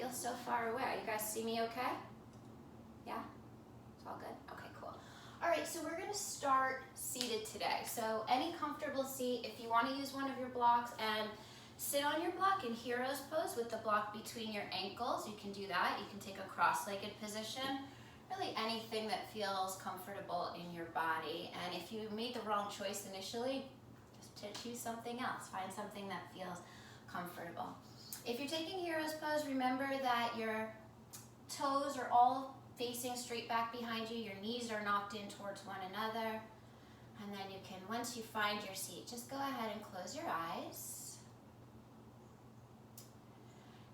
feels so far away. You guys see me okay? Yeah? It's all good? Okay, cool. All right, so we're gonna start seated today. So any comfortable seat, if you wanna use one of your blocks and sit on your block in hero's pose with the block between your ankles, you can do that. You can take a cross-legged position, really anything that feels comfortable in your body. And if you made the wrong choice initially, just choose something else. Find something that feels comfortable. If you're taking hero's pose, remember that your toes are all facing straight back behind you. Your knees are knocked in towards one another. And then you can, once you find your seat, just go ahead and close your eyes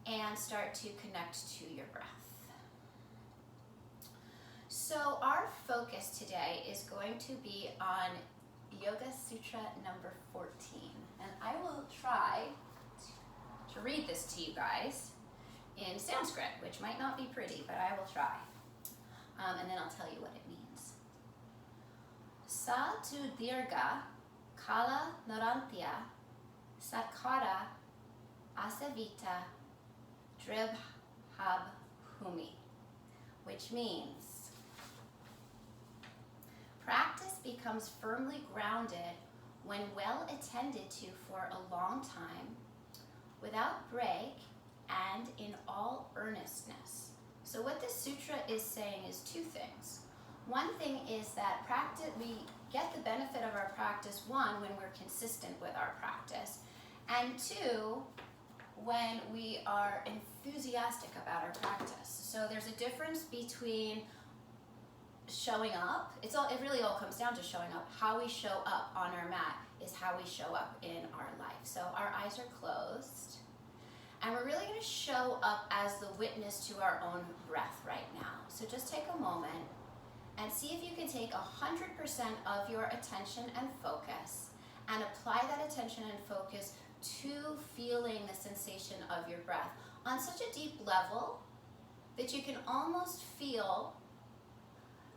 and start to connect to your breath. So our focus today is going to be on Yoga Sutra number 14. And I will try to read this to you guys in Sanskrit, which might not be pretty, but I will try. And then I'll tell you what it means. Sa tu dirga kala narantya satkara asavita dribhab humi, which means practice becomes firmly grounded when well attended to for a long time, without break, and in all earnestness. So what this sutra is saying is two things. One thing is that we get the benefit of our practice, one, when we're consistent with our practice, and two, when we are enthusiastic about our practice. So there's a difference between showing up. It really all comes down to showing up. How we show up on our mat is how we show up in our life. So our eyes are closed, and we're really going to show up as the witness to our own breath right now. So just take a moment and see if you can take 100% of your attention and focus and apply that attention and focus to feeling the sensation of your breath on such a deep level that you can almost feel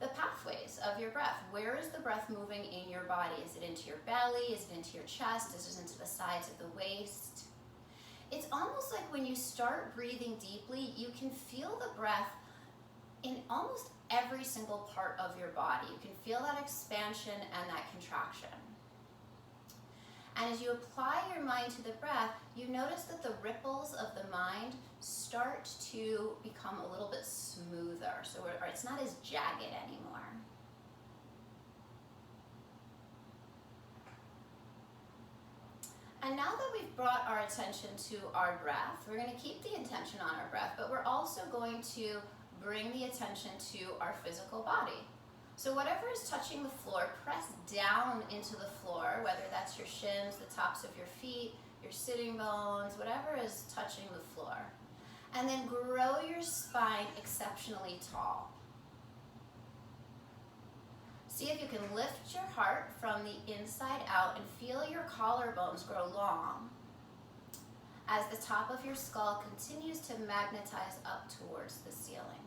the pathways of your breath. Where is the breath moving in your body? Is it into your belly? Is it into your chest? Is it into the sides of the waist? It's almost like when you start breathing deeply, you can feel the breath in almost every single part of your body. You can feel that expansion and that contraction. And as you apply your mind to the breath, you notice that the ripples of the mind start to become a little bit smoother. So it's not as jagged anymore. And now that we've brought our attention to our breath, we're going to keep the intention on our breath, but we're also going to bring the attention to our physical body. So whatever is touching the floor, press down into the floor, whether that's your shins, the tops of your feet, your sitting bones, whatever is touching the floor. And then grow your spine exceptionally tall. See if you can lift your heart from the inside out and feel your collarbones grow long as the top of your skull continues to magnetize up towards the ceiling.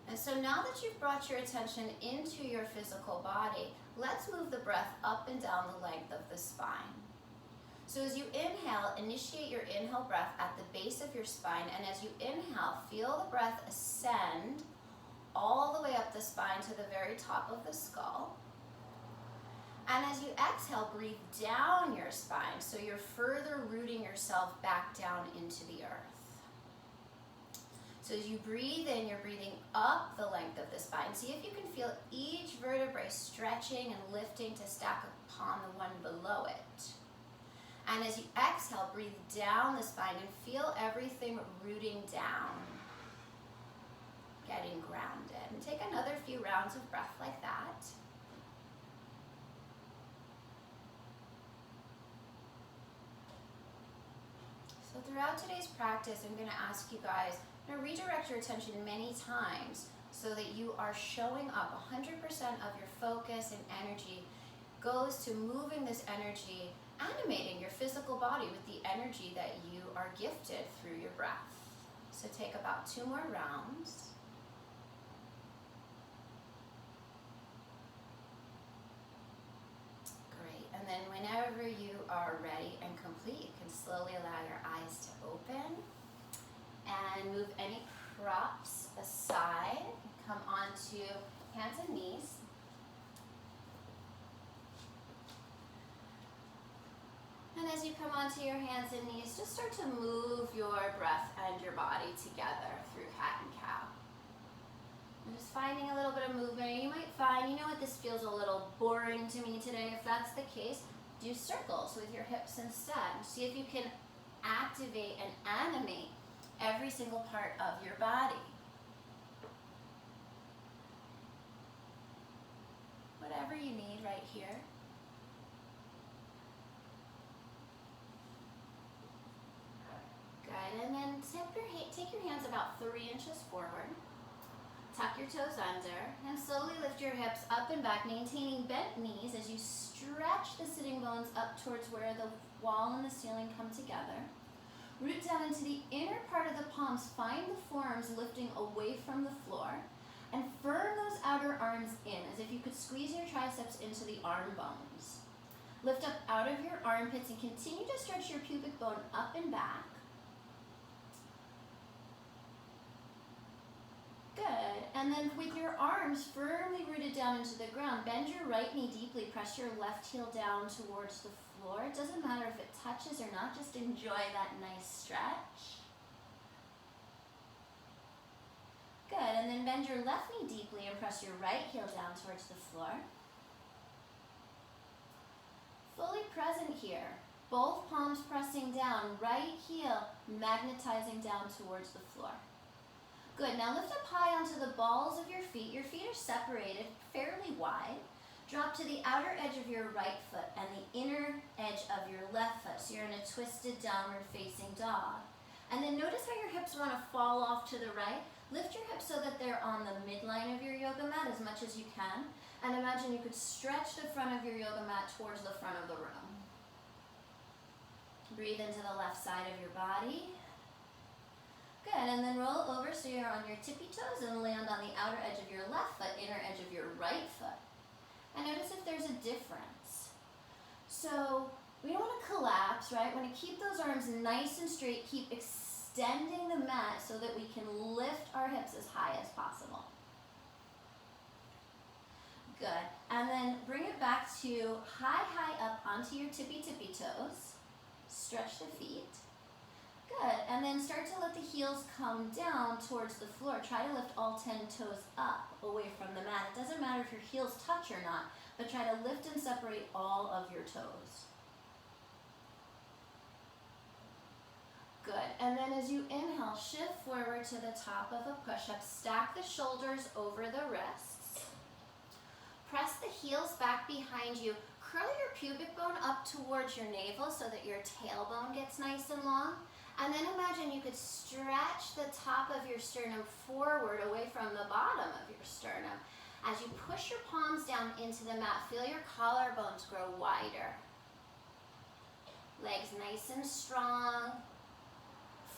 And so now that you've brought your attention into your physical body, let's move the breath up and down the length of the spine. So as you inhale, initiate your inhale breath at the base of your spine, and as you inhale, feel the breath ascend all the way up the spine to the very top of the skull. And as you exhale, breathe down your spine, so you're further rooting yourself back down into the earth. So as you breathe in, you're breathing up the length of the spine. See if you can feel each vertebrae stretching and lifting to stack upon the one below it. And as you exhale, breathe down the spine and feel everything rooting down, getting grounded. And take another few rounds of breath like that. So throughout today's practice, I'm going to ask you guys to redirect your attention many times so that you are showing up. 100% of your focus and energy goes to moving this energy, animating your physical body with the energy that you are gifted through your breath. So take about 2 more rounds. Great. And then whenever you are ready and complete, you can slowly allow your eyes to open. And move any props aside. Come onto hands and knees. And as you come onto your hands and knees, just start to move your breath and your body together through cat and cow. And just finding a little bit of movement. You might find, you know what, this feels a little boring to me today. If that's the case, do circles with your hips instead. See if you can activate and animate every single part of your body. Whatever you need right here. Good, and then take your hands about 3 inches forward. Tuck your toes under and slowly lift your hips up and back, maintaining bent knees as you stretch the sitting bones up towards where the wall and the ceiling come together. Root down into the inner part of the palms, find the forearms lifting away from the floor, and firm those outer arms in as if you could squeeze your triceps into the arm bones. Lift up out of your armpits and continue to stretch your pubic bone up and back. Good, and then with your arms firmly rooted down into the ground, bend your right knee deeply, press your left heel down towards the floor. It doesn't matter if it touches or not, just enjoy that nice stretch. Good, and then bend your left knee deeply and press your right heel down towards the floor. Fully present here, both palms pressing down, right heel magnetizing down towards the floor. Good, now lift up high onto the balls of your feet. Your feet are separated fairly wide. Drop to the outer edge of your right foot and the inner edge of your left foot. So you're in a twisted downward facing dog. And then notice how your hips want to fall off to the right. Lift your hips so that they're on the midline of your yoga mat as much as you can. And imagine you could stretch the front of your yoga mat towards the front of the room. Breathe into the left side of your body. Good, and then roll over so you're on your tippy toes and land on the outer edge of your left foot, inner edge of your right foot. And notice if there's a difference. So we don't want to collapse, right? We want to keep those arms nice and straight, keep extending the mat so that we can lift our hips as high as possible. Good, and then bring it back to high up onto your tippy toes. Stretch the feet. Good, and then start to let the heels come down towards the floor. Try to lift all 10 toes up away from the mat. It doesn't matter if your heels touch or not, but try to lift and separate all of your toes. Good, and then as you inhale, shift forward to the top of a push-up. Stack the shoulders over the wrists. Press the heels back behind you. Curl your pubic bone up towards your navel so that your tailbone gets nice and long. And then imagine you could stretch the top of your sternum forward away from the bottom of your sternum. As you push your palms down into the mat, feel your collarbones grow wider. Legs nice and strong.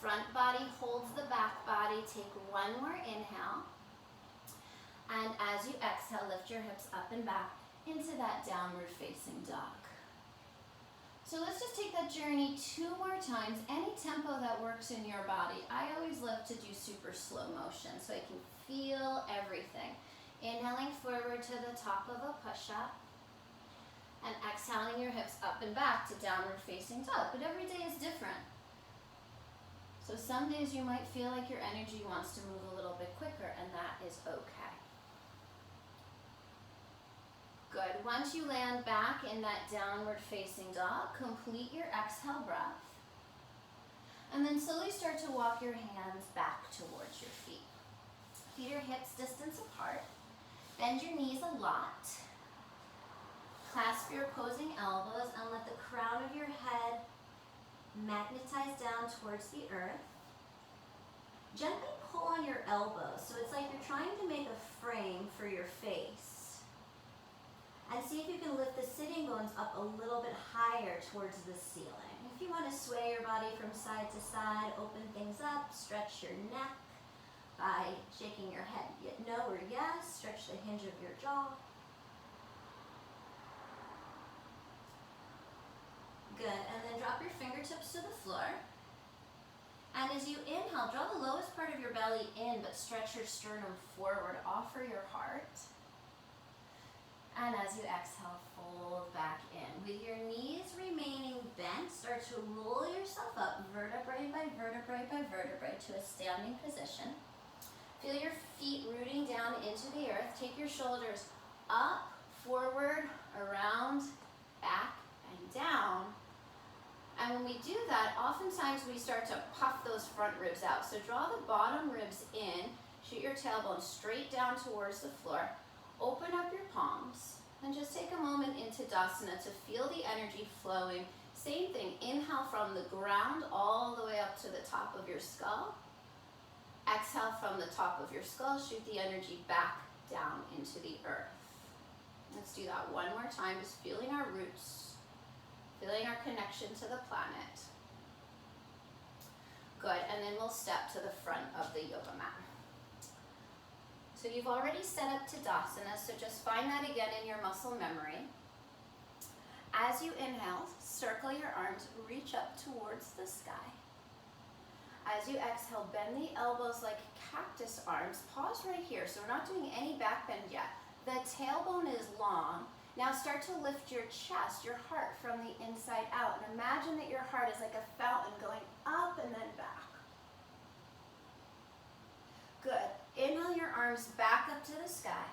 Front body holds the back body. Take one more inhale. And as you exhale, lift your hips up and back into that downward facing dog. So let's just take that journey 2 more times, any tempo that works in your body. I always love to do super slow motion so I can feel everything. Inhaling forward to the top of a push-up and exhaling your hips up and back to downward facing dog. But every day is different. So some days you might feel like your energy wants to move a little bit quicker, and that is okay. Good. Once you land back in that downward facing dog, complete your exhale breath. And then slowly start to walk your hands back towards your feet. Feet are hips distance apart. Bend your knees a lot. Clasp your opposing elbows and let the crown of your head magnetize down towards the earth. Gently pull on your elbows, so it's like you're trying to make a frame for your face. And see if you can lift the sitting bones up a little bit higher towards the ceiling. If you want to sway your body from side to side, open things up, stretch your neck by shaking your head no or yes, stretch the hinge of your jaw. Good, and then drop your fingertips to the floor. And as you inhale, draw the lowest part of your belly in, but stretch your sternum forward. Offer your heart. And as you exhale, fold back in. With your knees remaining bent, start to roll yourself up, vertebrae by vertebrae by vertebrae, to a standing position. Feel your feet rooting down into the earth. Take your shoulders up, forward, around, back, and down. And when we do that, oftentimes we start to puff those front ribs out. So draw the bottom ribs in, shoot your tailbone straight down towards the floor. Open up your palms and just take a moment into Tadasana to feel the energy flowing. Same thing, inhale from the ground all the way up to the top of your skull. Exhale from the top of your skull, shoot the energy back down into the earth. Let's do that one more time, just feeling our roots, feeling our connection to the planet. Good, and then we'll step to the front of the yoga mat. So you've already set up Tadasana, so just find that again in your muscle memory. As you inhale, circle your arms, reach up towards the sky. As you exhale, bend the elbows like cactus arms. Pause right here, so we're not doing any back bend yet. The tailbone is long. Now start to lift your chest, your heart, from the inside out. And imagine that your heart is like a fountain going up and then back. Good. Inhale your arms back up to the sky.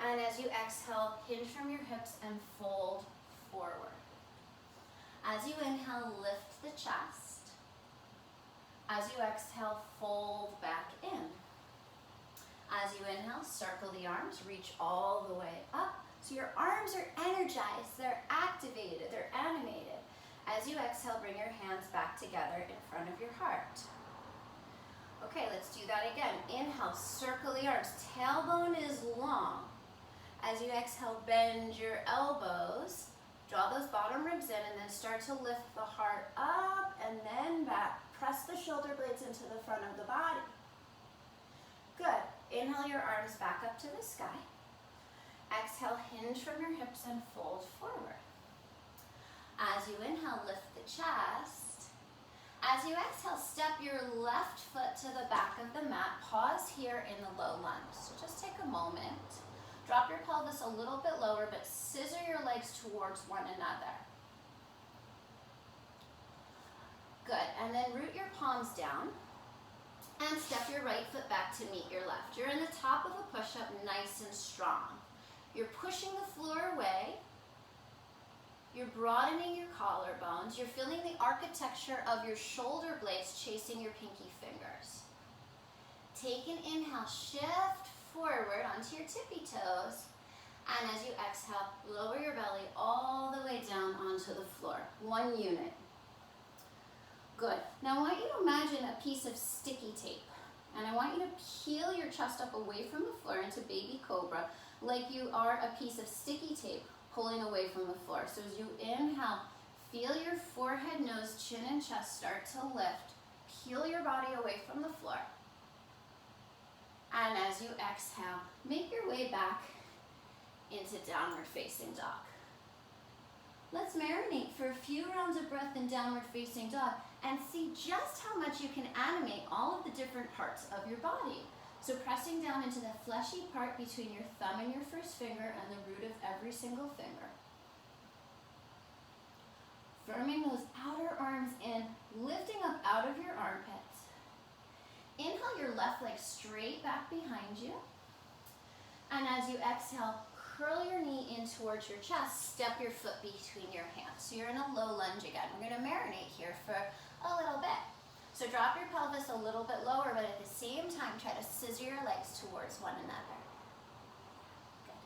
And as you exhale, hinge from your hips and fold forward. As you inhale, lift the chest. As you exhale, fold back in. As you inhale, circle the arms, reach all the way up. So your arms are energized, they're activated, they're animated. As you exhale, bring your hands back together in front of your heart. Okay, let's do that again. Inhale, circle the arms. Tailbone is long. As you exhale, bend your elbows. Draw those bottom ribs in and then start to lift the heart up and then back. Press the shoulder blades into the front of the body. Good. Inhale your arms back up to the sky. Exhale, hinge from your hips and fold forward. As you inhale, lift the chest. As you exhale, step your left foot to the back of the mat. Pause here in the low lunge. So just take a moment. Drop your pelvis a little bit lower, but scissor your legs towards one another. Good, and then root your palms down and step your right foot back to meet your left. You're in the top of a push-up, nice and strong. You're pushing the floor away. You're broadening your collarbones. You're feeling the architecture of your shoulder blades chasing your pinky fingers. Take an inhale, shift forward onto your tippy toes. And as you exhale, lower your belly all the way down onto the floor. One unit. Good. Now I want you to imagine a piece of sticky tape. And I want you to peel your chest up away from the floor into baby cobra like you are a piece of sticky tape pulling away from the floor. So as you inhale, feel your forehead, nose, chin, and chest start to lift. Peel your body away from the floor. And as you exhale, make your way back into downward facing dog. Let's marinate for a few rounds of breath in downward facing dog and see just how much you can animate all of the different parts of your body. So pressing down into the fleshy part between your thumb and your first finger and the root of every single finger. Firming those outer arms in, lifting up out of your armpits. Inhale your left leg straight back behind you. And as you exhale, curl your knee in towards your chest, step your foot between your hands. So you're in a low lunge again. We're gonna marinate here for a little bit. So drop your pelvis a little bit lower, but at the same time, try to scissor your legs towards one another. Good.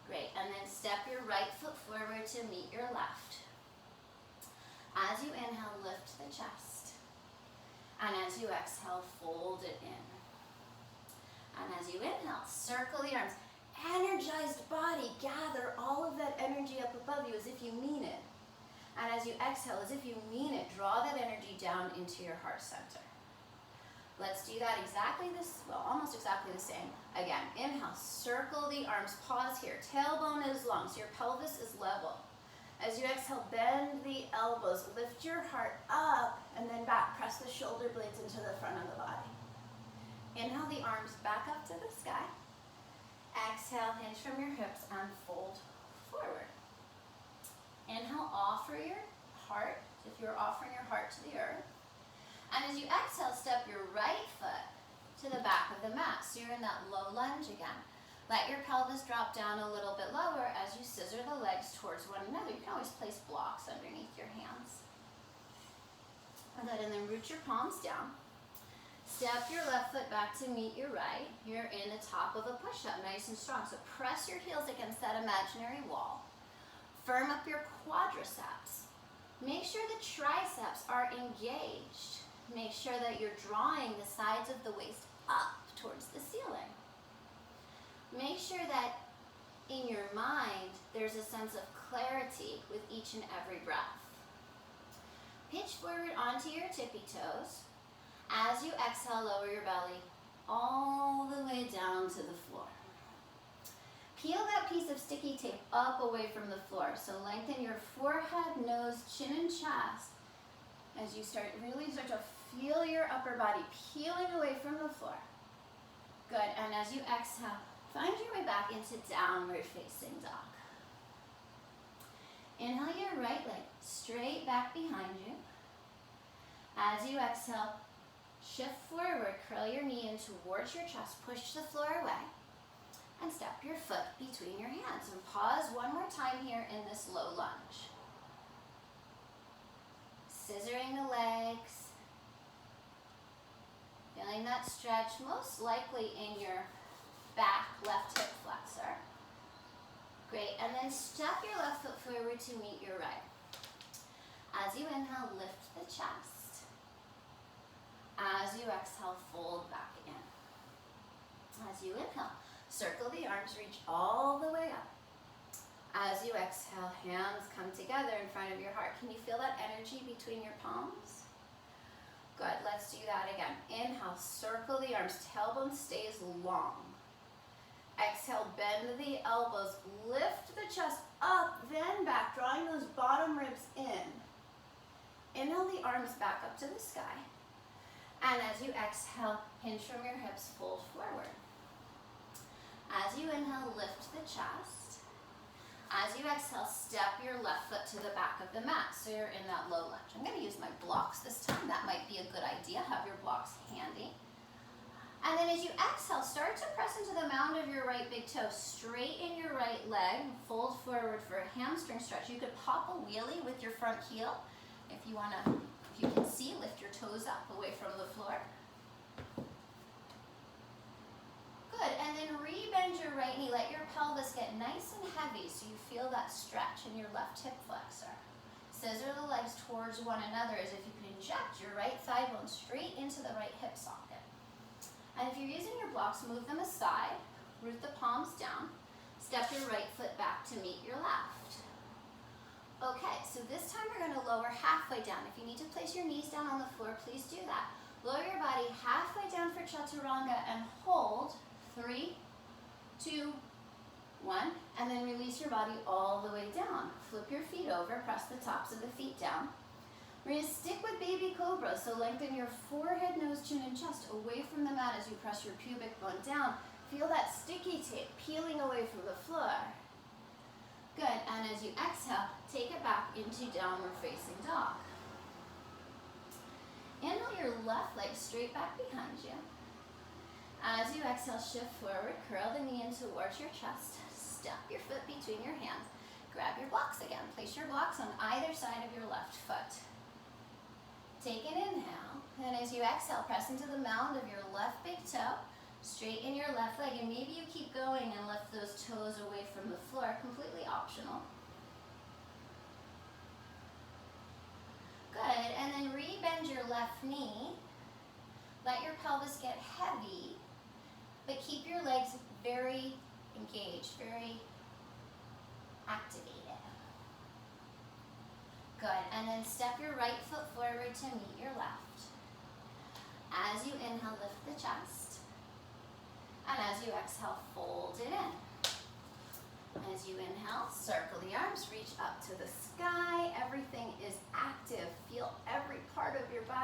Great, and then step your right foot forward to meet your left. As you inhale, lift the chest. And as you exhale, fold it in. And as you inhale, circle the arms. Energized body, gather all of that energy up above you as if you mean it. And as you exhale, as if you mean it, draw that energy down into your heart center. Let's do that almost exactly the same. Again, inhale, circle the arms, pause here. Tailbone is long, so your pelvis is level. As you exhale, bend the elbows, lift your heart up, And then back press the shoulder blades into the front of the body. Inhale the arms back up to the sky. Exhale, hinge from your hips and fold forward. Inhale, offer your heart, if you're offering your heart to the earth. And as you exhale, step your right foot to the back of the mat. So you're in that low lunge again. Let your pelvis drop down a little bit lower as you scissor the legs towards one another. You can always place blocks underneath your hands. Good, and then root your palms down. Step your left foot back to meet your right. You're in the top of a push-up, nice and strong. So press your heels against that imaginary wall. Firm up your quadriceps. Make sure the triceps are engaged. Make sure that you're drawing the sides of the waist up towards the ceiling. Make sure that in your mind, there's a sense of clarity with each and every breath. Pitch forward onto your tippy toes. As you exhale, lower your belly all the way down to the floor. Peel that piece of sticky tape up away from the floor. So lengthen your forehead, nose, chin, and chest as you really start to feel your upper body peeling away from the floor. Good, and as you exhale, find your way back into downward facing dog. Inhale your right leg straight back behind you. As you exhale, shift forward, curl your knee in towards your chest, push the floor away, and step your foot between your hands. And pause one more time here in this low lunge. Scissoring the legs, feeling that stretch, most likely in your back left hip flexor. Great, and then step your left foot forward to meet your right. As you inhale, lift the chest. As you exhale, fold back in. As you inhale, circle the arms, reach all the way up. As you exhale, hands come together in front of your heart. Can you feel that energy between your palms? Good, let's do that again. Inhale, circle the arms, tailbone stays long. Exhale, bend the elbows, lift the chest up, then back, drawing those bottom ribs in. Inhale the arms back up to the sky. And as you exhale, hinge from your hips, fold forward. As you inhale, lift the chest. As you exhale, step your left foot to the back of the mat. So you're in that low lunge. I'm going to use my blocks this time. That might be a good idea. Have your blocks handy. And then as you exhale, start to press into the mound of your right big toe. Straighten your right leg. Fold forward for a hamstring stretch. You could pop a wheelie with your front heel. If you can see, lift your toes up away from the floor. Good, and then re-bend your right knee. Let your pelvis get nice and heavy so you feel that stretch in your left hip flexor. Scissor the legs towards one another as if you could inject your right thigh bone straight into the right hip socket. And if you're using your blocks, move them aside, root the palms down, step your right foot back to meet your left. Okay, so this time we're going to lower halfway down. If you need to place your knees down on the floor, please do that. Lower your body halfway down for chaturanga and hold. 3, 2, 1, and then release your body all the way down. Flip your feet over, press the tops of the feet down. We're going to stick with baby cobra, so lengthen your forehead, nose, chin, and chest away from the mat as you press your pubic bone down. Feel that sticky tape peeling away from the floor. Good, and as you exhale, take it back into downward facing dog. Inhale your left leg straight back behind you. As you exhale, shift forward, curl the knee in towards your chest. Step your foot between your hands. Grab your blocks again. Place your blocks on either side of your left foot. Take an inhale, and as you exhale, press into the mound of your left big toe. Straighten your left leg, and maybe you keep going and lift those toes away from the floor, completely optional. Good, and then re-bend your left knee. Let your pelvis get heavy, but keep your legs very engaged, very activated. Good, and then step your right foot forward to meet your left. As you inhale, lift the chest. And as you exhale, fold it in. As you inhale, circle the arms, reach up to the sky. Everything is active. Feel every part of your body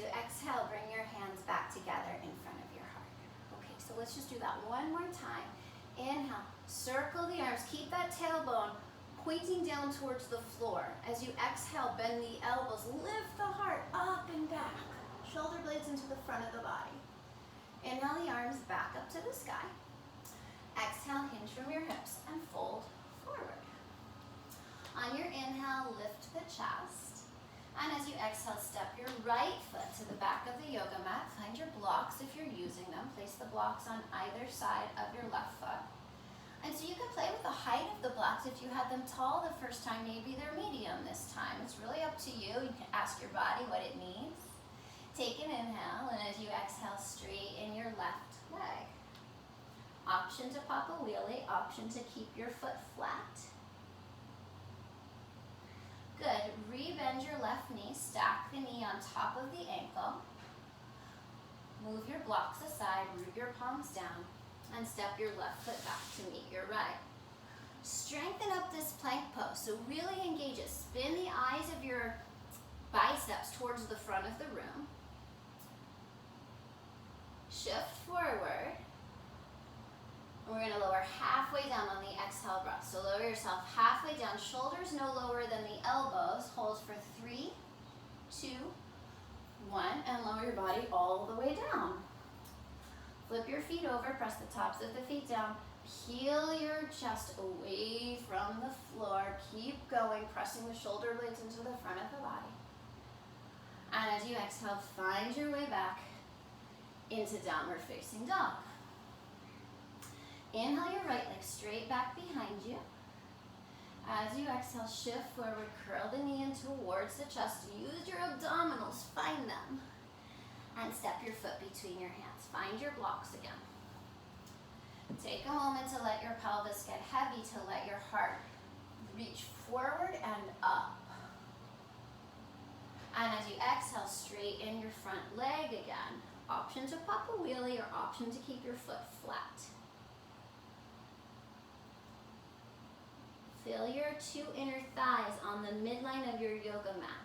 you exhale, bring your hands back together in front of your heart. Okay, so let's just do that one more time. Inhale, circle the arms, keep that tailbone pointing down towards the floor. As you exhale, bend the elbows, lift the heart up and back. Shoulder blades into the front of the body. Inhale the arms back up to the sky. Exhale, hinge from your hips and fold forward. On your inhale, lift the chest. And as you exhale, step your right foot to the back of the yoga mat. Find your blocks if you're using them. Place the blocks on either side of your left foot. And so you can play with the height of the blocks. If you had them tall the first time, maybe they're medium this time. It's really up to you. You can ask your body what it needs. Take an inhale, and as you exhale, straighten your left leg. Option to pop a wheelie, option to keep your foot flat. Good. Rebend your left knee, stack the knee on top of the ankle. Move your blocks aside, root your palms down, and step your left foot back to meet your right. Strengthen up this plank pose, so really engage it. Spin the eyes of your biceps towards the front of the room. Shift forward. We're going to lower halfway down on the exhale breath. So lower yourself halfway down, shoulders no lower than the elbows. Hold for 3, 2, 1, and lower your body all the way down. Flip your feet over, press the tops of the feet down. Peel your chest away from the floor. Keep going, pressing the shoulder blades into the front of the body. And as you exhale, find your way back into downward facing dog. Inhale your right leg straight back behind you. As you exhale, shift forward, curl the knee in towards the chest. Use your abdominals, find them. And step your foot between your hands. Find your blocks again. Take a moment to let your pelvis get heavy, to let your heart reach forward and up. And as you exhale, straighten your front leg again. Option to pop a wheelie or option to keep your foot flat. Feel your 2 inner thighs on the midline of your yoga mat.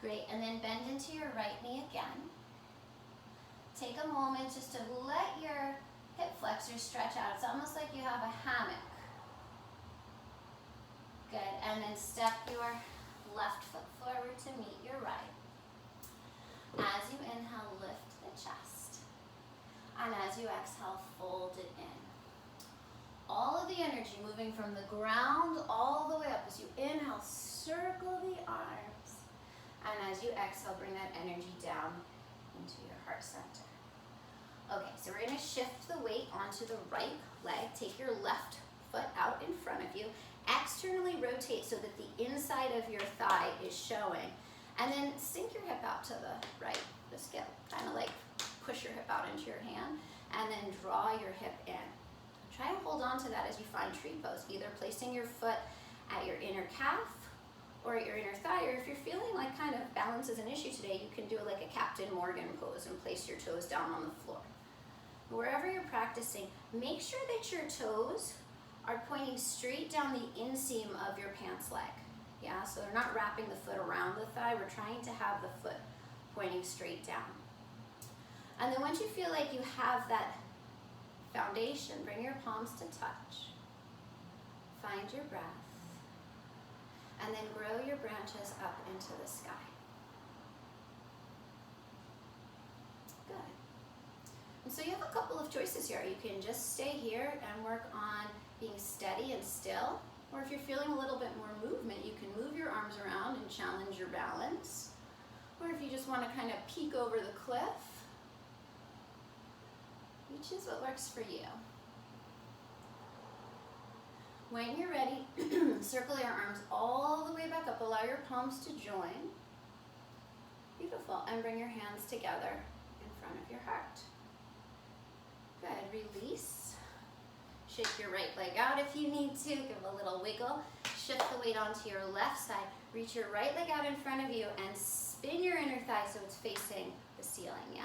Great, and then bend into your right knee again. Take a moment just to let your hip flexors stretch out. It's almost like you have a hammock. Good, and then step your left foot forward to meet your right. As you inhale, lift the chest. And as you exhale, fold it in. All of the energy moving from the ground all the way up. As you inhale, circle the arms. And as you exhale, bring that energy down into your heart center. Okay, so we're going to shift the weight onto the right leg. Take your left foot out in front of you. Externally rotate so that the inside of your thigh is showing. And then sink your hip out to the right. Just get kind of like push your hip out into your hand. And then draw your hip in. Try and hold on to that as you find tree pose, either placing your foot at your inner calf or at your inner thigh, or if you're feeling like kind of balance is an issue today, you can do like a Captain Morgan pose and place your toes down on the floor. Wherever you're practicing, make sure that your toes are pointing straight down the inseam of your pants leg. Yeah, so they're not wrapping the foot around the thigh. We're trying to have the foot pointing straight down. And then once you feel like you have that foundation, bring your palms to touch. Find your breath. And then grow your branches up into the sky. Good. And so you have a couple of choices here. You can just stay here and work on being steady and still. Or if you're feeling a little bit more movement, you can move your arms around and challenge your balance. Or if you just want to kind of peek over the cliff, you choose what works for you. When you're ready, circle your arms all the way back up. Allow your palms to join. Beautiful. And bring your hands together in front of your heart. Good. Release. Shake your right leg out if you need to. Give a little wiggle. Shift the weight onto your left side. Reach your right leg out in front of you and spin your inner thigh so it's facing the ceiling, yeah?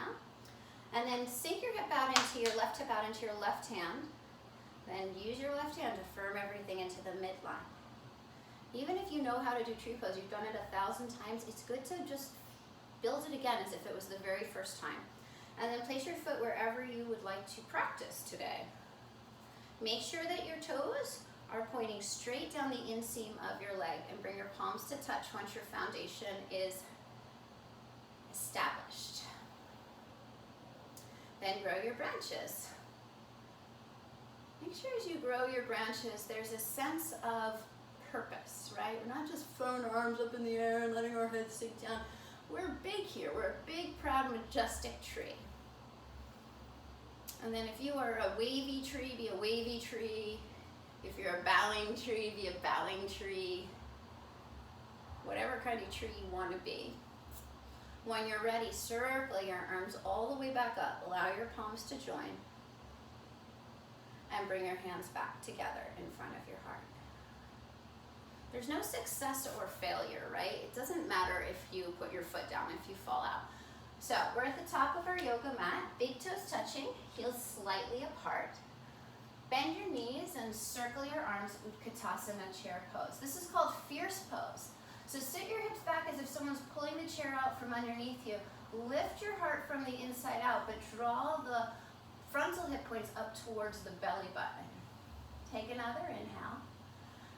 And then sink your hip out into your left hip out into your left hand. Then use your left hand to firm everything into the midline. Even if you know how to do tree pose, you've done it 1,000 times, it's good to just build it again as if it was the very first time. And then place your foot wherever you would like to practice today. Make sure that your toes are pointing straight down the inseam of your leg, and bring your palms to touch once your foundation is established. Then grow your branches. Make sure as you grow your branches, there's a sense of purpose, right? We're not just throwing our arms up in the air and letting our heads sink down. We're big here. We're a big, proud, majestic tree. And then if you are a wavy tree, be a wavy tree. If you're a bowing tree, be a bowing tree. Whatever kind of tree you want to be. When you're ready, circle your arms all the way back up. Allow your palms to join. And bring your hands back together in front of your heart. There's no success or failure, right? It doesn't matter if you put your foot down, if you fall out. So we're at the top of our yoga mat, big toes touching, heels slightly apart. Bend your knees and circle your arms, Utkatasana chair pose. This is called fierce pose. So sit your hips back as if someone's pulling the chair out from underneath you. Lift your heart from the inside out, but draw the frontal hip points up towards the belly button. Take another inhale.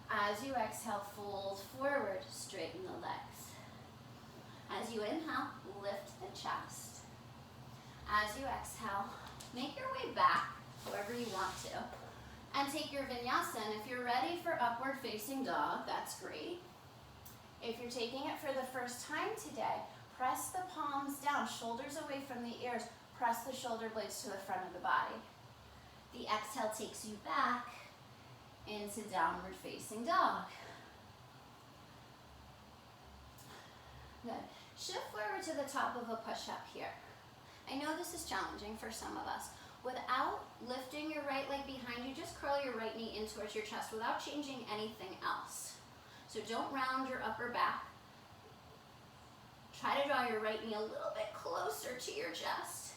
As you exhale, fold forward, straighten the legs. As you inhale, lift the chest. As you exhale, make your way back, however you want to, and take your vinyasa. And if you're ready for upward facing dog, that's great. If you're taking it for the first time today, press the palms down, shoulders away from the ears. Press the shoulder blades to the front of the body. The exhale takes you back into downward facing dog. Good. Shift forward to the top of a push-up here. I know this is challenging for some of us. Without lifting your right leg behind you, just curl your right knee in towards your chest without changing anything else. So don't round your upper back. Try to draw your right knee a little bit closer to your chest.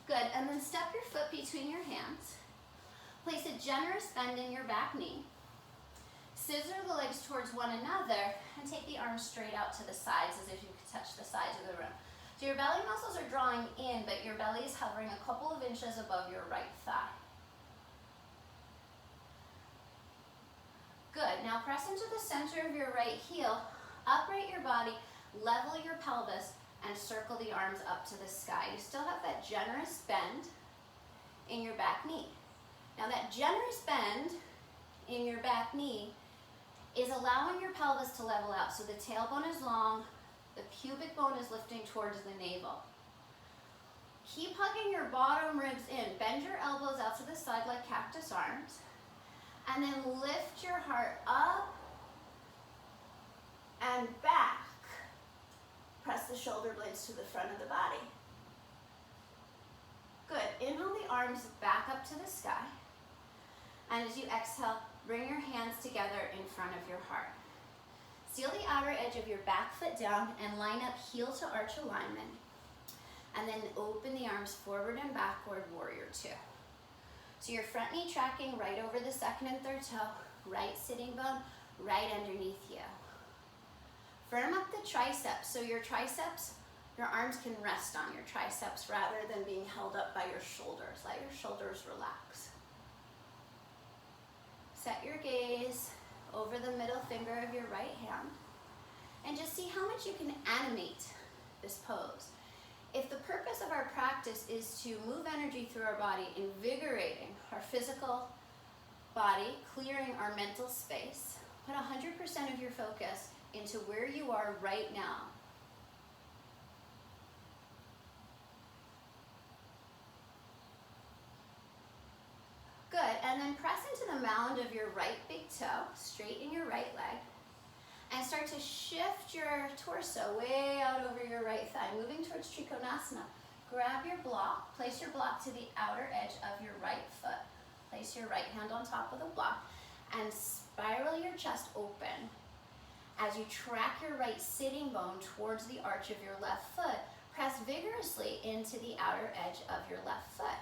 Good, and then step your foot between your hands. Place a generous bend in your back knee. Scissor the legs towards one another and take the arms straight out to the sides as if you could touch the sides of the room. So your belly muscles are drawing in, but your belly is hovering a couple of inches above your right thigh. Good, now press into the center of your right heel, upright your body, level your pelvis, and circle the arms up to the sky. You still have that generous bend in your back knee. Now that generous bend in your back knee is allowing your pelvis to level out. So the tailbone is long, the pubic bone is lifting towards the navel. Keep hugging your bottom ribs in. Bend your elbows out to the side like cactus arms. And then lift your heart up and back. Press the shoulder blades to the front of the body. Good. Inhale the arms back up to the sky. And as you exhale, bring your hands together in front of your heart. Seal the outer edge of your back foot down and line up heel to arch alignment. And then open the arms forward and backward, warrior two. So your front knee tracking right over the second and third toe, right sitting bone, right underneath you. Firm up the triceps, so your triceps, your arms can rest on your triceps rather than being held up by your shoulders. Let your shoulders relax. Set your gaze over the middle finger of your right hand and just see how much you can animate this pose. If the purpose of our practice is to move energy through our body, invigorating our physical body, clearing our mental space, put 100% of your focus into where you are right now. Good, and then press into the mound of your right big toe, straighten your right leg, and start to shift your torso way out over your right thigh, moving towards Trikonasana. Grab your block, place your block to the outer edge of your right foot. Place your right hand on top of the block and spiral your chest open. As you track your right sitting bone towards the arch of your left foot, press vigorously into the outer edge of your left foot.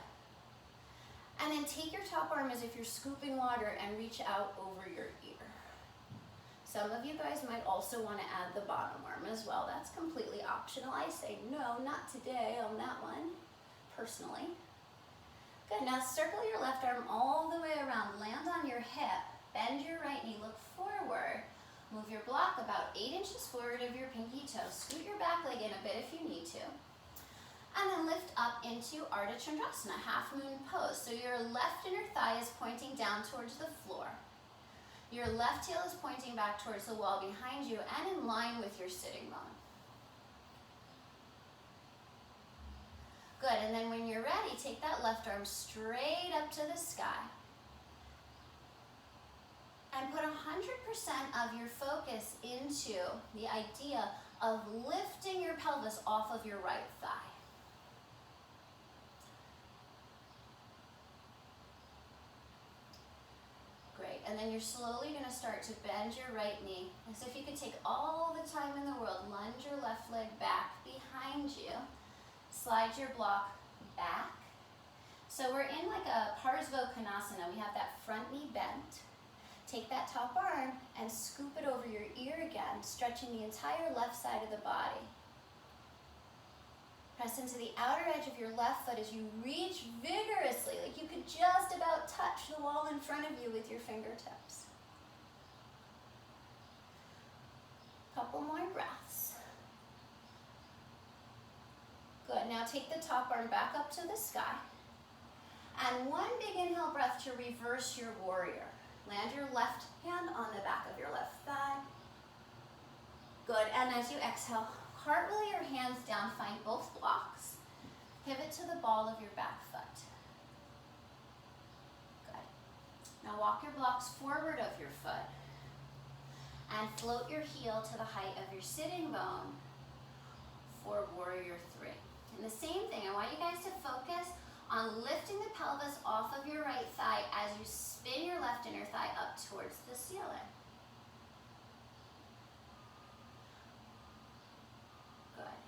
And then take your top arm as if you're scooping water and reach out over your ear. Some of you guys might also want to add the bottom arm as well. That's completely optional. I say no, not today on that one, personally. Good, now circle your left arm all the way around. Land on your hip, bend your right knee, look forward. Move your block about 8 inches forward of your pinky toe. Scoot your back leg in a bit if you need to. And then lift up into Ardha Chandrasana, half moon pose. So your left inner thigh is pointing down towards the floor. Your left heel is pointing back towards the wall behind you and in line with your sitting bone. Good, and then when you're ready, take that left arm straight up to the sky. And put 100% of your focus into the idea of lifting your pelvis off of your right thigh. Great, and then you're slowly going to start to bend your right knee. As if you could take all the time in the world, lunge your left leg back behind you. Slide your block back. So we're in like a Parsvottanasana. We have that front knee bent. Take that top arm and scoop it over your ear again, stretching the entire left side of the body. Press into the outer edge of your left foot as you reach vigorously, like you could just about touch the wall in front of you with your fingertips. Couple more breaths. Good, now take the top arm back up to the sky. And one big inhale breath to reverse your warrior. Land your left hand on the back of your left thigh. Good, and as you exhale, cartwheel your hands down, find both blocks. Pivot to the ball of your back foot. Good. Now walk your blocks forward of your foot and float your heel to the height of your sitting bone for warrior 3. And the same thing, I want you guys to focus on lifting the pelvis off of your right thigh as you spin your left inner thigh up towards the ceiling. Good.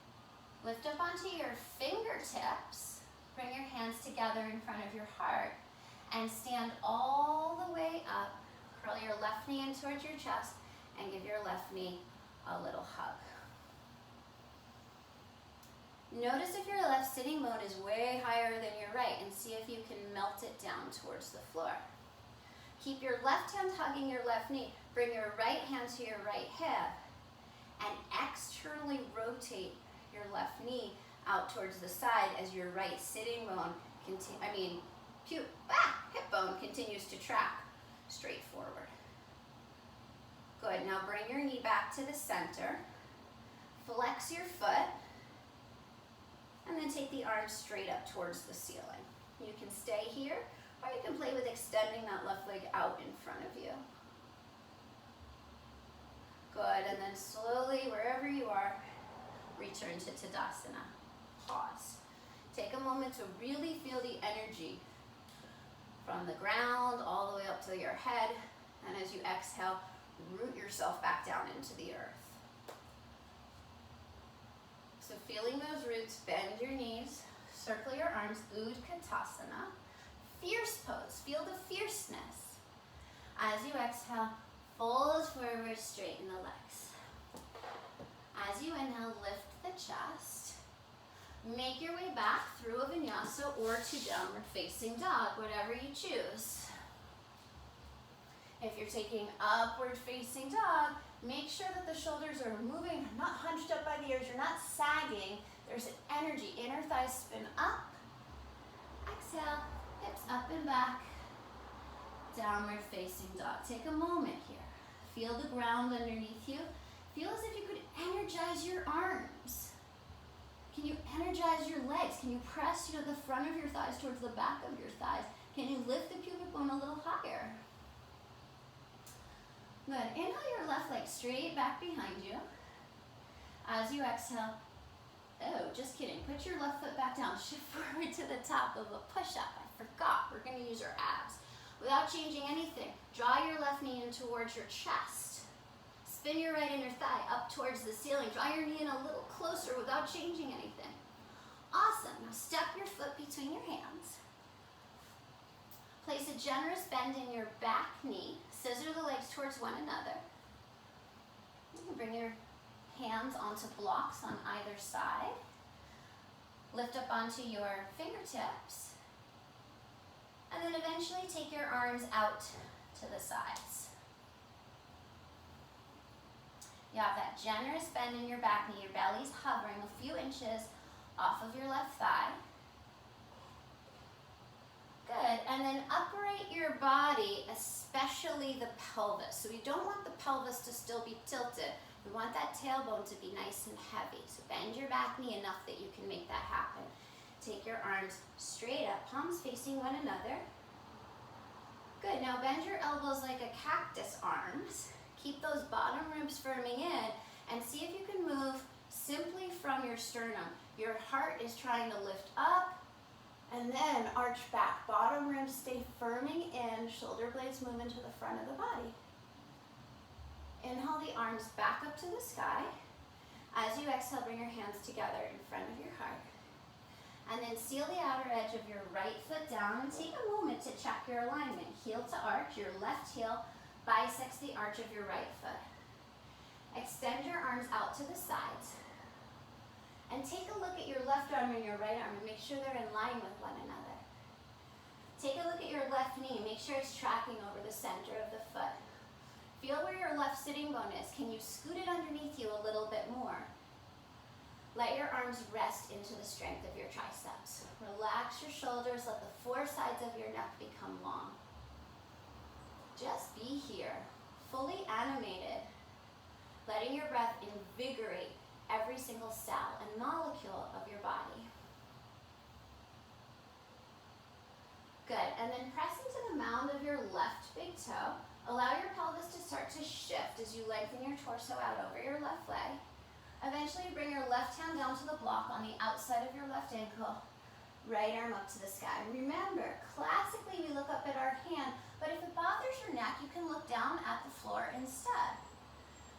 Lift up onto your fingertips. Bring your hands together in front of your heart and stand all the way up. Curl your left knee in towards your chest and give your left knee a little hug. Notice if your left sitting bone is way higher than your right and see if you can melt it down towards the floor. Keep your left hand hugging your left knee. Bring your right hand to your right hip and externally rotate your left knee out towards the side as your right sitting bone, hip bone continues to track straight forward. Good, now bring your knee back to the center. Flex your foot. And then take the arms straight up towards the ceiling. You can stay here, or you can play with extending that left leg out in front of you. Good, and then slowly, wherever you are, return to Tadasana. Pause. Take a moment to really feel the energy from the ground all the way up to your head, and as you exhale, root yourself back down into the earth. So feeling those roots, bend your knees, circle your arms, Utkatasana. Fierce pose, feel the fierceness. As you exhale, fold forward, straighten the legs. As you inhale, lift the chest. Make your way back through a vinyasa or to downward facing dog, whatever you choose. If you're taking upward facing dog, make sure that the shoulders are moving, not hunched up by the ears, you're not sagging. There's an energy, inner thighs spin up. Exhale, hips up and back. Downward facing dog. Take a moment here. Feel the ground underneath you. Feel as if you could energize your arms. Can you energize your legs? Can you press the front of your thighs towards the back of your thighs? Can you lift the pubic bone a little higher? Good. Inhale your left leg straight back behind you. As you exhale, just kidding. Put your left foot back down. Shift forward to the top of a push-up. I forgot. We're going to use our abs. Without changing anything, draw your left knee in towards your chest. Spin your right inner thigh up towards the ceiling. Draw your knee in a little closer without changing anything. Awesome. Now step your foot between your hands. Place a generous bend in your back knee. Scissor the legs towards one another. You can bring your hands onto blocks on either side. Lift up onto your fingertips. And then eventually take your arms out to the sides. You have that generous bend in your back knee. Your belly's hovering a few inches off of your left thigh. Good, and then upright your body, especially the pelvis. So we don't want the pelvis to still be tilted. We want that tailbone to be nice and heavy. So bend your back knee enough that you can make that happen. Take your arms straight up, palms facing one another. Good, now bend your elbows like a cactus arms. Keep those bottom ribs firming in and see if you can move simply from your sternum. Your heart is trying to lift up and then arch back. Bottom ribs stay firming in, shoulder blades move into the front of the body. Inhale the arms back up to the sky. As you exhale, bring your hands together in front of your heart. And then seal the outer edge of your right foot down and take a moment to check your alignment. Heel to arch, your left heel bisects the arch of your right foot. Extend your arms out to the sides. And take a look at your left arm and your right arm and make sure they're in line with one another. Take a look at your left knee. Make sure it's tracking over the center of the foot. Feel where your left sitting bone is. Can you scoot it underneath you a little bit more? Let your arms rest into the strength of your triceps. Relax your shoulders. Let the four sides of your neck become long. Just be here, fully animated, letting your breath invigorate every single cell and molecule of your body. Good, and then press into the mound of your left big toe. Allow your pelvis to start to shift as you lengthen your torso out over your left leg. Eventually bring your left hand down to the block on the outside of your left ankle. Right arm up to the sky. Remember, classically we look up at our hand, but if it bothers your neck, you can look down at the floor instead.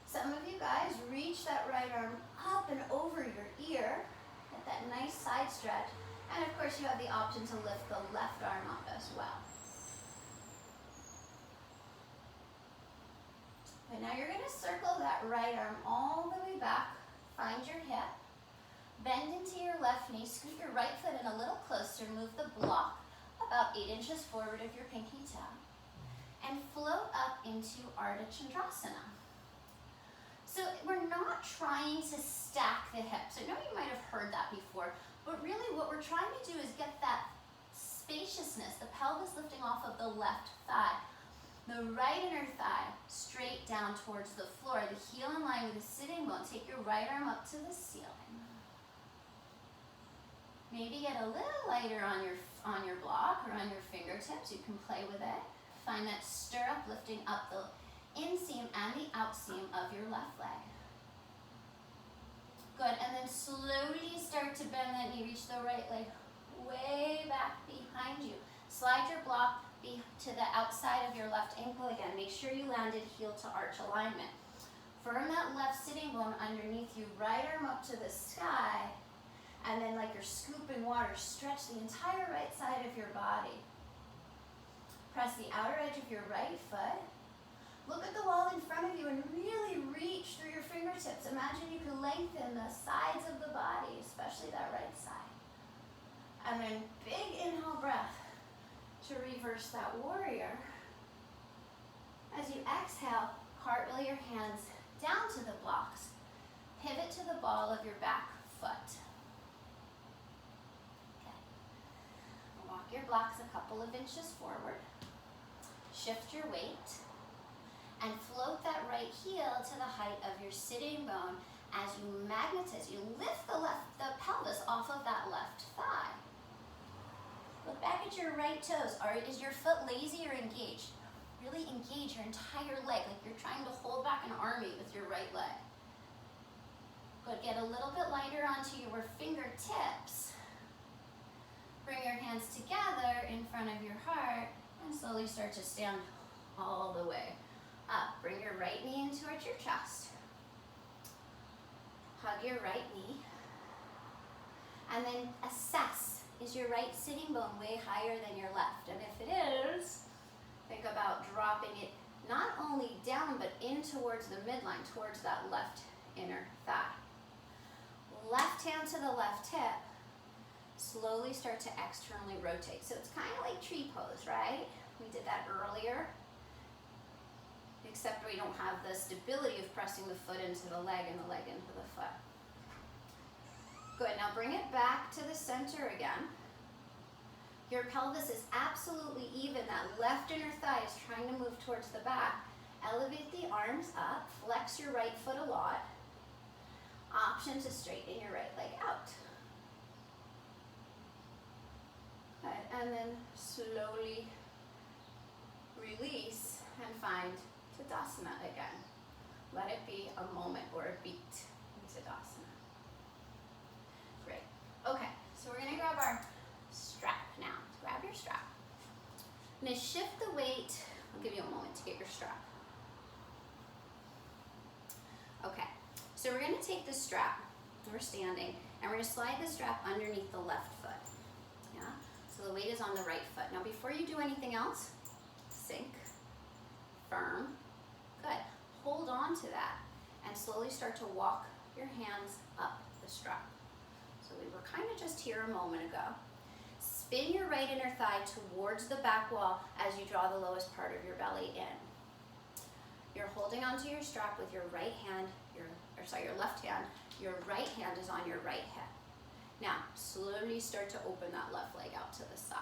Some of you guys reach that right arm up and over your ear. Get that nice side stretch. And of course you have the option to lift the left arm up as well. And now you're going to circle that right arm all the way back. Find your hip. Bend into your left knee. Scoot your right foot in a little closer. Move the block about 8 inches forward of your pinky toe. And float up into Ardha Chandrasana. So we're not trying to stack the hips. I know you might have heard that before, but really what we're trying to do is get that spaciousness, the pelvis lifting off of the left thigh, the right inner thigh straight down towards the floor, the heel in line with the sitting bone. Take your right arm up to the ceiling. Maybe get a little lighter on your block or on your fingertips. You can play with it. Find that stirrup lifting up the inseam and the outseam of your left leg. Good, and then slowly start to bend that knee. Reach the right leg way back behind you. Slide your block to the outside of your left ankle again. Make sure you landed heel to arch alignment. Firm that left sitting bone underneath you. Right arm up to the sky. And then like you're scooping water, stretch the entire right side of your body. Press the outer edge of your right foot. Look at the wall in front of you and really reach through your fingertips. Imagine you can lengthen the sides of the body, especially that right side. And then big inhale breath to reverse that warrior. As you exhale, cartwheel your hands down to the blocks. Pivot to the ball of your back foot. Okay. Walk your blocks a couple of inches forward. Shift your weight. And float that right heel to the height of your sitting bone as you magnetize. You lift the pelvis off of that left thigh. Look back at your right toes. Is your foot lazy or engaged? Really engage your entire leg, like you're trying to hold back an army with your right leg. Good, get a little bit lighter onto your fingertips. Bring your hands together in front of your heart and slowly start to stand all the way up. Bring your right knee in towards your chest. Hug your right knee. And then assess, is your right sitting bone way higher than your left? And if it is, think about dropping it not only down, but in towards the midline, towards that left inner thigh. Left hand to the left hip. Slowly start to externally rotate. So it's kind of like tree pose, right? We did that earlier, except we don't have the stability of pressing the foot into the leg and the leg into the foot. Good, now bring it back to the center again. Your pelvis is absolutely even. That left inner thigh is trying to move towards the back. Elevate the arms up, flex your right foot a lot. Option to straighten your right leg out. Good, and then slowly release and find Tadasana again. Let it be a moment or a beat in Tadasana. Great. Okay, so we're gonna grab our strap now. Grab your strap. I'm gonna shift the weight. I'll give you a moment to get your strap. Okay, so we're gonna take the strap, we're standing, and we're gonna slide the strap underneath the left foot. Yeah, so the weight is on the right foot. Now before you do anything else, sink, firm, good. Hold on to that and slowly start to walk your hands up the strap. So we were kind of just here a moment ago. Spin your right inner thigh towards the back wall as you draw the lowest part of your belly in. You're holding onto your strap with your right hand, your left hand. Your right hand is on your right hip. Now, slowly start to open that left leg out to the side.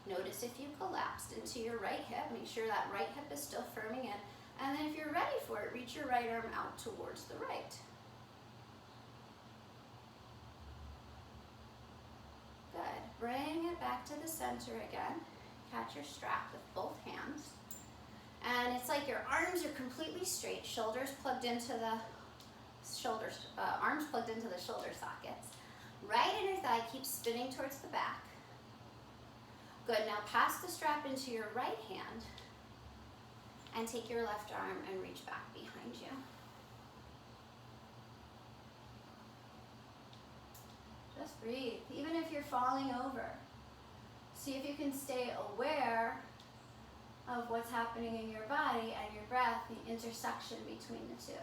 Notice if you collapsed into your right hip, make sure that right hip is still firming in. And then if you're ready for it, reach your right arm out towards the right. Good. Bring it back to the center again. Catch your strap with both hands. And it's like your arms are completely straight, shoulders plugged into the arms plugged into the shoulder sockets. Right inner thigh keeps spinning towards the back. Good, now pass the strap into your right hand and take your left arm and reach back behind you. Just breathe, even if you're falling over. See if you can stay aware of what's happening in your body and your breath, the intersection between the two.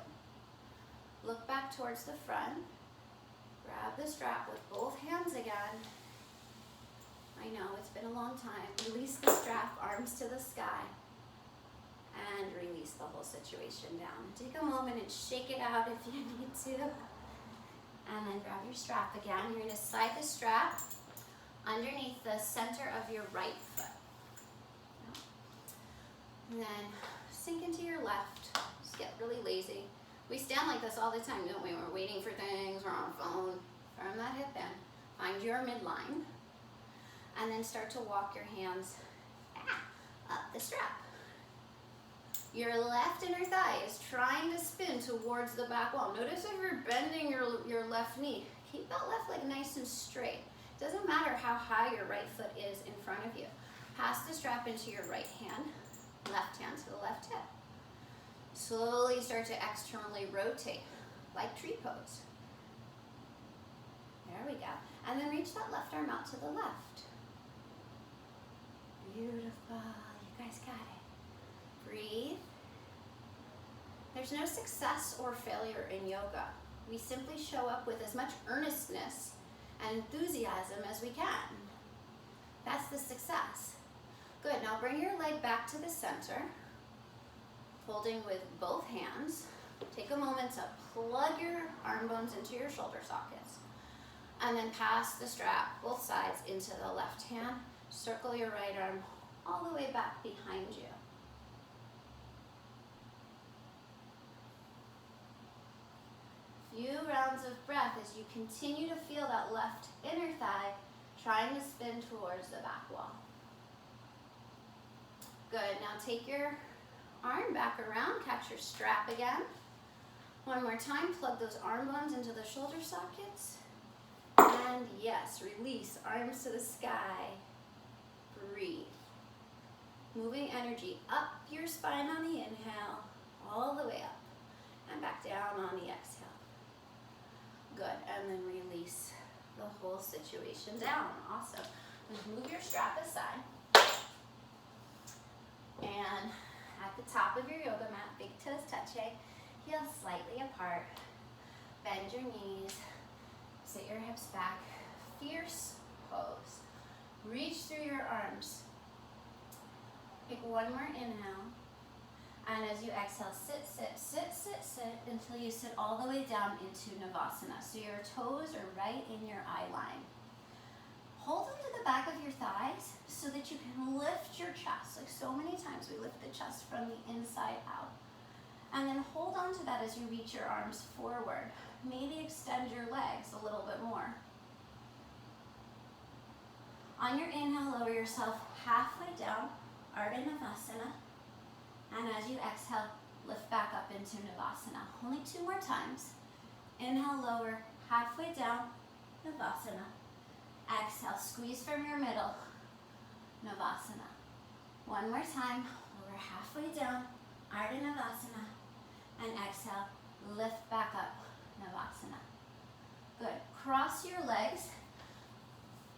Look back towards the front. Grab the strap with both hands again. I know, it's been a long time. Release the strap, arms to the sky. And release the whole situation down. Take a moment and shake it out if you need to. And then grab your strap again. You're going to slide the strap underneath the center of your right foot. And then sink into your left. Just get really lazy. We stand like this all the time, don't we? We're waiting for things, we're on a phone. Firm that hip in. Find your midline. And then start to walk your hands up the strap. Your left inner thigh is trying to spin towards the back wall. Notice if you're bending your left knee. Keep that left leg nice and straight. Doesn't matter how high your right foot is in front of you. Pass the strap into your right hand, left hand to the left hip. Slowly start to externally rotate, like tree pose. There we go. And then reach that left arm out to the left. Beautiful, you guys got it. Breathe. There's no success or failure in yoga. We simply show up with as much earnestness and enthusiasm as we can. That's the success. Good, now bring your leg back to the center, holding with both hands. Take a moment to plug your arm bones into your shoulder sockets. And then pass the strap, both sides, into the left hand. Circle your right arm all the way back behind you. Few rounds of breath as you continue to feel that left inner thigh trying to spin towards the back wall. Good, now take your arm back around, catch your strap again. One more time, plug those arm bones into the shoulder sockets. And yes, release, arms to the sky. Breathe. Moving energy up your spine on the inhale, all the way up, and back down on the exhale. Good, and then release the whole situation down. Awesome. Move your strap aside. And at the top of your yoga mat, big toes touching, heels slightly apart. Bend your knees, sit your hips back, fierce pose. Reach through your arms. Take one more inhale. And as you exhale, sit, sit, sit, sit, sit until you sit all the way down into Navasana. So your toes are right in your eye line. Hold onto the back of your thighs so that you can lift your chest. Like so many times we lift the chest from the inside out. And then hold on to that as you reach your arms forward. Maybe extend your legs a little bit more. On your inhale, lower yourself halfway down, Ardha Navasana. And as you exhale, lift back up into Navasana. Only 2 more times. Inhale, lower, halfway down, Navasana. Exhale, squeeze from your middle, Navasana. One more time, lower halfway down, Ardha Navasana. And exhale, lift back up, Navasana. Good. Cross your legs,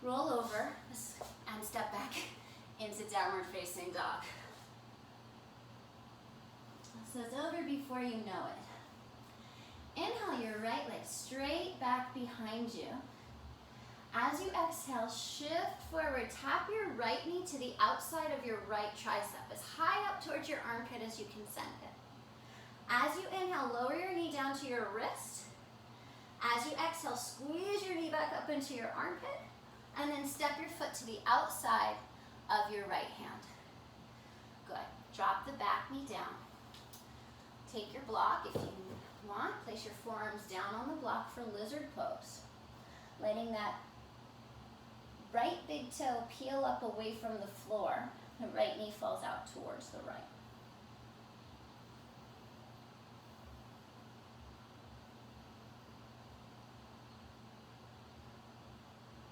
roll over, and step back into downward facing dog. So it's over before you know it. Inhale your right leg straight back behind you. As you exhale, shift forward. Tap your right knee to the outside of your right tricep, as high up towards your armpit as you can send it. As you inhale, lower your knee down to your wrist. As you exhale, squeeze your knee back up into your armpit, and then step your foot to the outside of your right hand. Good. Drop the back knee down. Take your block if you want. Place your forearms down on the block for lizard pose. Letting that right big toe peel up away from the floor. The right knee falls out towards the right.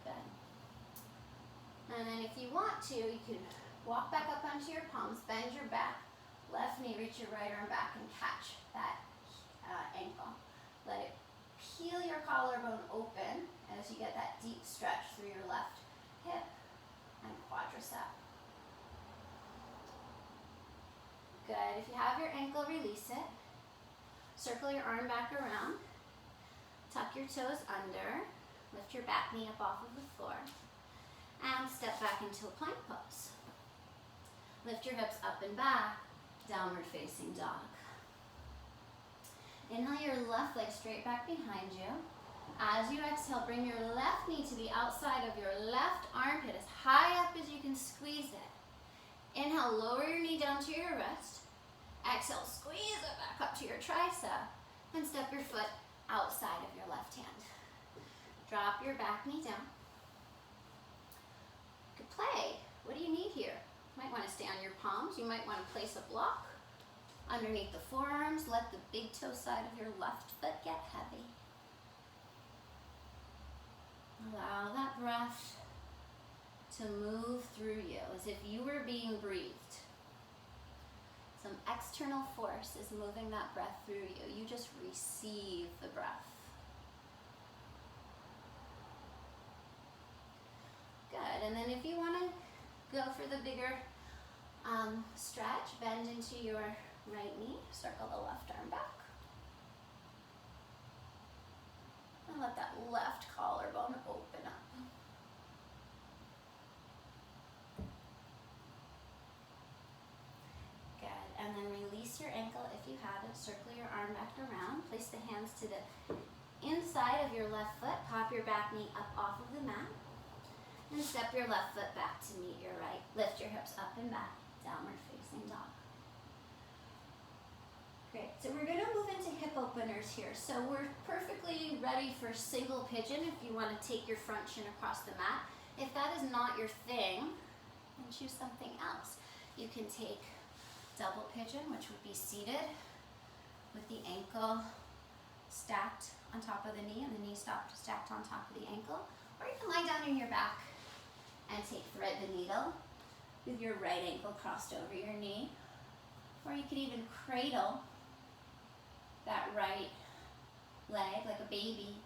Good. And then if you want to, you can walk back up onto your palms, bend your back, left knee, reach your right arm back and catch that ankle. Let it peel your collarbone open as you get that deep stretch through your left hip and quadricep. Good. If you have your ankle, release it. Circle your arm back around. Tuck your toes under. Lift your back knee up off of the floor. And step back into a plank pose. Lift your hips up and back. Downward facing dog. Inhale your left leg straight back behind you. As you exhale, bring your left knee to the outside of your left armpit as high up as you can squeeze it. Inhale, lower your knee down to your wrist. Exhale, squeeze it back up to your tricep. And step your foot outside of your left hand. Drop your back knee down. Good play. What do you need here? You might want to stay on your palms. You might want to place a block underneath the forearms. Let the big toe side of your left foot get heavy. Allow that breath to move through you as if you were being breathed. Some external force is moving that breath through you. You just receive the breath. Good. And then if you want to go for the bigger stretch, bend into your right knee, circle the left arm back. And let that left collarbone open up. Good. And then release your ankle if you have it. Circle your arm back around. Place the hands to the inside of your left foot. Pop your back knee up off of the mat. And step your left foot back to meet your right. Lift your hips up and back. Downward facing dog. Great. So we're going to move into hip openers here. So we're perfectly ready for single pigeon if you want to take your front shin across the mat. If that is not your thing, then choose something else. You can take double pigeon, which would be seated with the ankle stacked on top of the knee and the knee stacked on top of the ankle. Or you can lie down on your back and take thread the needle with your right ankle crossed over your knee. Or you could even cradle that right leg like a baby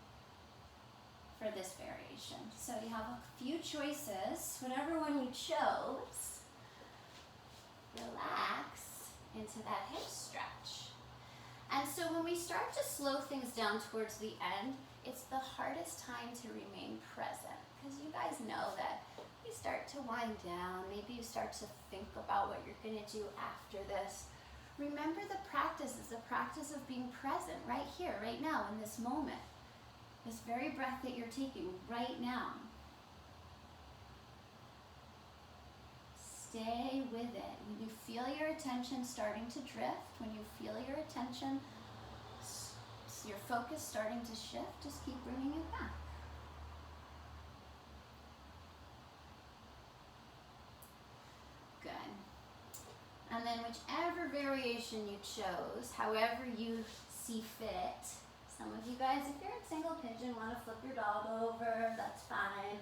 for this variation. So you have a few choices, whatever one you chose. relax into that hip stretch. And so when we start to slow things down towards the end, it's the hardest time to remain present, because you guys know that you start to wind down. Maybe you start to think about what you're going to do after this. Remember, the practice is the practice of being present right here, right now, in this moment. This very breath that you're taking right now. Stay with it. When you feel your attention starting to drift, when you feel your attention, your focus starting to shift, just keep bringing it back. Good. And then whichever variation you chose, however you see fit. Some of you guys, if you're in single pigeon, want to flip your dog over, that's fine.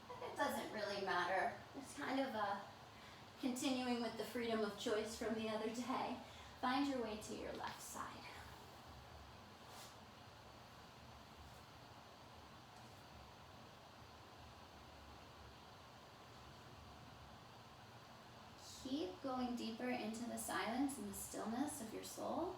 It doesn't really matter. It's kind of a continuing with the freedom of choice from the other day. Find your way to your left side. Keep going deeper into the silence and the stillness of your soul.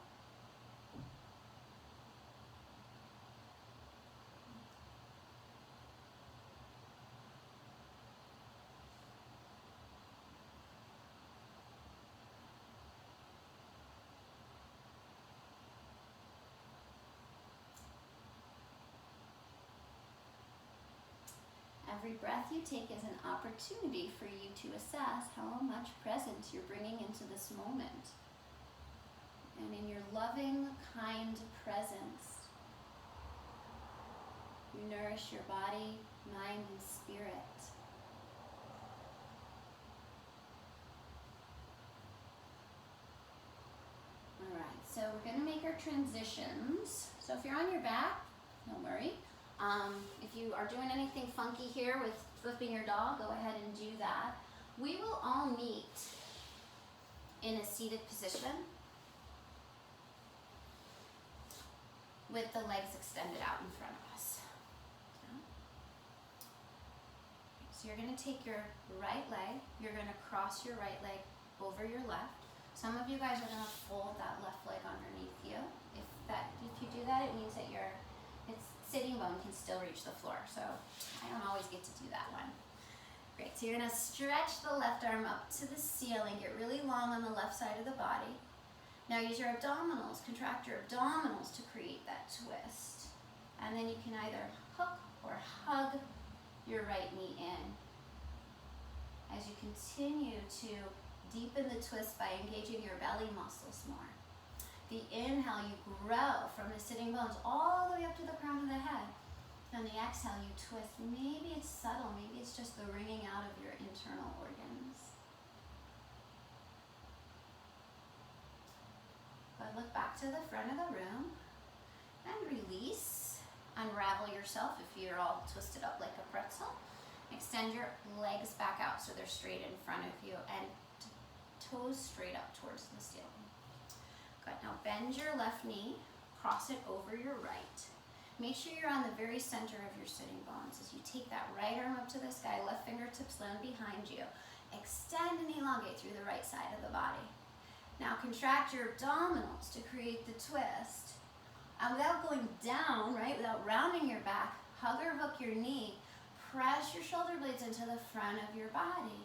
Every breath you take is an opportunity for you to assess how much presence you're bringing into this moment. And in your loving, kind presence, you nourish your body, mind, and spirit. All right, so we're going to make our transitions. So if you're on your back, don't worry. If you are doing anything funky here with flipping your dog, go ahead and do that. We will all meet in a seated position with the legs extended out in front of us. So you're going to take your right leg, you're going to cross your right leg over your left. Some of you guys are going to fold that left leg underneath you. If you do that, it means that its sitting bone can still reach the floor. So I don't always get to do that one. Great, so you're going to stretch the left arm up to the ceiling, get really long on the left side of the body. Now use your abdominals, contract your abdominals to create that twist. And then you can either hook or hug your right knee in. As you continue to deepen the twist by engaging your belly muscles more. The inhale, you grow from the sitting bones all the way up to the crown of the head. And the exhale, you twist. Maybe it's subtle, maybe it's just the wringing out of your internal organs. But look back to the front of the room and release. Unravel yourself if you're all twisted up like a pretzel. Extend your legs back out so they're straight in front of you and toes straight up towards the ceiling. Good, now bend your left knee, cross it over your right. Make sure you're on the very center of your sitting bones. As you take that right arm up to the sky, left fingertips land behind you. Extend and elongate through the right side of the body. Now contract your abdominals to create the twist. And without going down, right, without rounding your back, hug or hook your knee. Press your shoulder blades into the front of your body.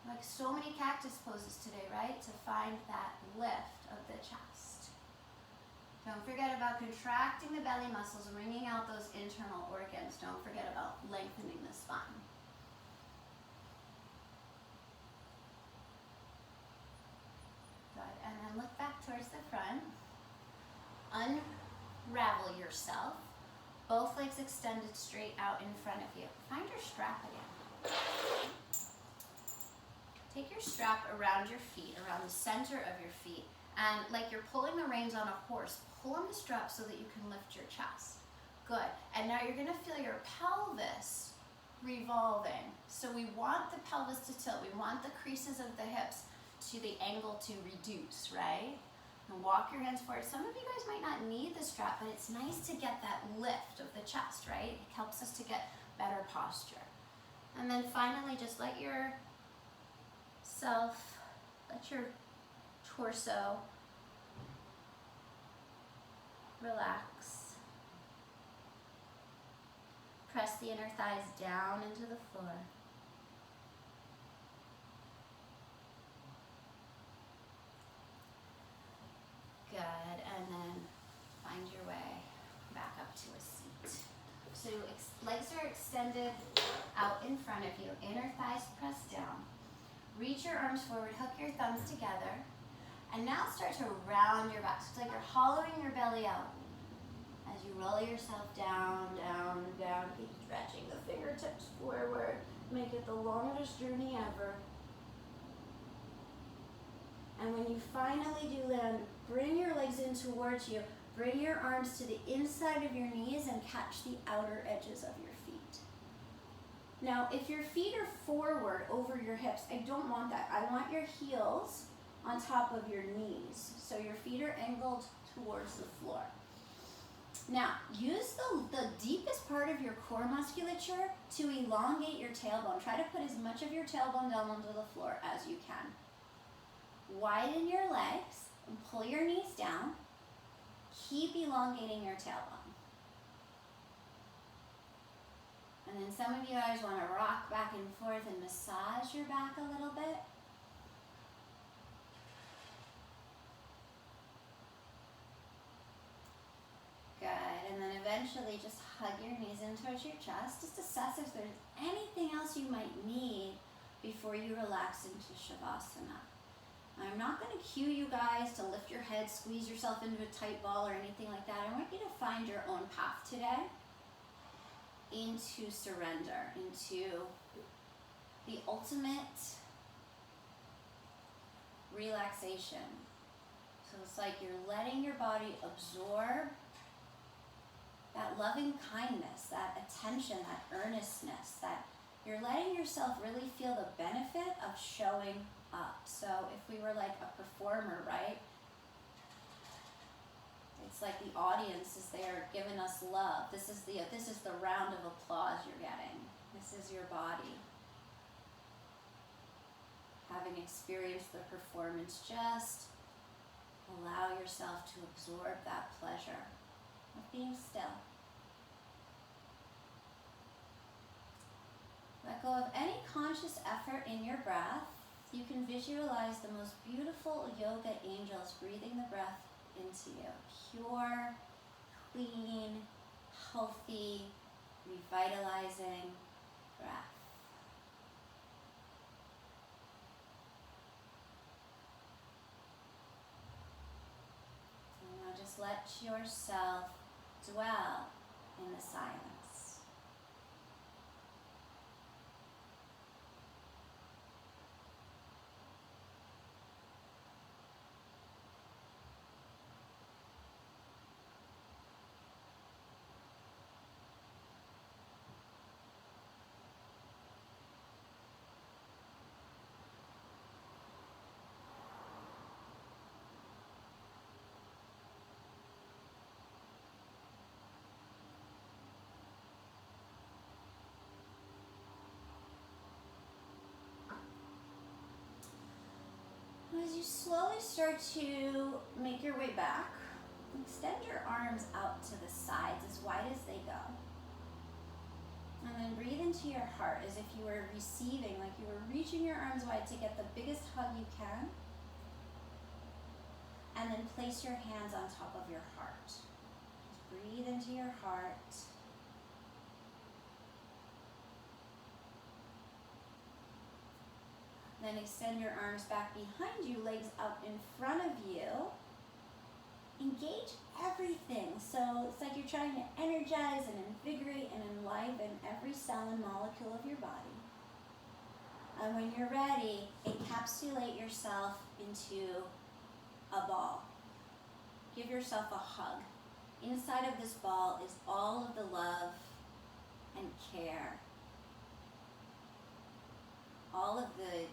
Like so many cactus poses today, right? To find that lift of the chest. Don't forget about contracting the belly muscles, wringing out those internal organs. Don't forget about lengthening the spine. Good, and then look back towards the front. Unravel yourself. Both legs extended straight out in front of you. Find your strap again. Take your strap around your feet, around the center of your feet, and like you're pulling the reins on a horse, pull on the strap so that you can lift your chest. Good, and now you're gonna feel your pelvis revolving. So we want the pelvis to tilt, we want the creases of the hips to the angle to reduce, right? And walk your hands forward. Some of you guys might not need the strap, but it's nice to get that lift of the chest, right? It helps us to get better posture. And then finally, just let your self. Let your torso relax. Press the inner thighs down into the floor. Good, and then find your way back up to a seat. So legs are extended out in front of you, inner thighs pressed down. Reach your arms forward, hook your thumbs together, and now start to round your back. So it's like you're hollowing your belly out. As you roll yourself down, down, down, keep stretching the fingertips forward. Make it the longest journey ever. And when you finally do land, bring your legs in towards you. Bring your arms to the inside of your knees and catch the outer edges of your feet. Now, if your feet are forward over your hips, I don't want that. I want your heels on top of your knees. So your feet are angled towards the floor. Now, use the deepest part of your core musculature to elongate your tailbone. Try to put as much of your tailbone down onto the floor as you can. Widen your legs and pull your knees down. Keep elongating your tailbone. And then some of you guys want to rock back and forth and massage your back a little bit. Good, and then eventually just hug your knees in towards your chest. Just assess if there's anything else you might need before you relax into Shavasana. I'm not going to cue you guys to lift your head, squeeze yourself into a tight ball or anything like that. I want you to find your own path today into surrender, into the ultimate relaxation. So it's like you're letting your body absorb that loving kindness, that attention, that earnestness, that you're letting yourself really feel the benefit of showing up. So if we were like a performer, right? It's like the audience is there giving us love. This is the round of applause you're getting. This is your body. Having experienced the performance, just allow yourself to absorb that pleasure of being still. Let go of any conscious effort in your breath. You can visualize the most beautiful yoga angels breathing the breath into you. Pure, clean, healthy, revitalizing breath. And now just let yourself dwell in the silence. As you slowly start to make your way back, extend your arms out to the sides as wide as they go. And then breathe into your heart as if you were receiving, like you were reaching your arms wide to get the biggest hug you can. And then place your hands on top of your heart. Just breathe into your heart. Then extend your arms back behind you, legs out in front of you. Engage everything. So it's like you're trying to energize and invigorate and enliven every cell and molecule of your body. And when you're ready, encapsulate yourself into a ball. Give yourself a hug. Inside of this ball is all of the love and care. All of the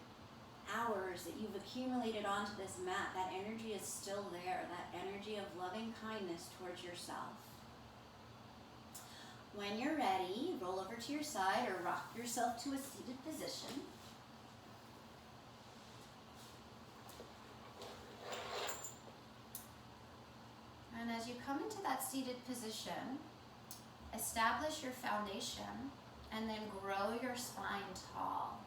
hours that you've accumulated onto this mat, that energy is still there, that energy of loving kindness towards yourself. When you're ready, roll over to your side or rock yourself to a seated position. as you come into that seated position, establish your foundation and then grow your spine tall.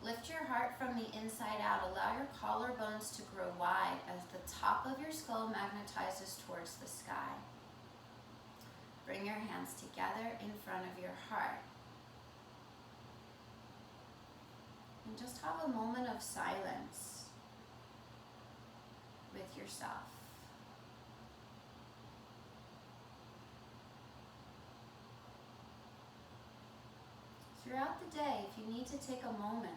Lift your heart from the inside out. Allow your collarbones to grow wide as the top of your skull magnetizes towards the sky. Bring your hands together in front of your heart. And just have a moment of silence with yourself. Throughout the day, if you need to take a moment,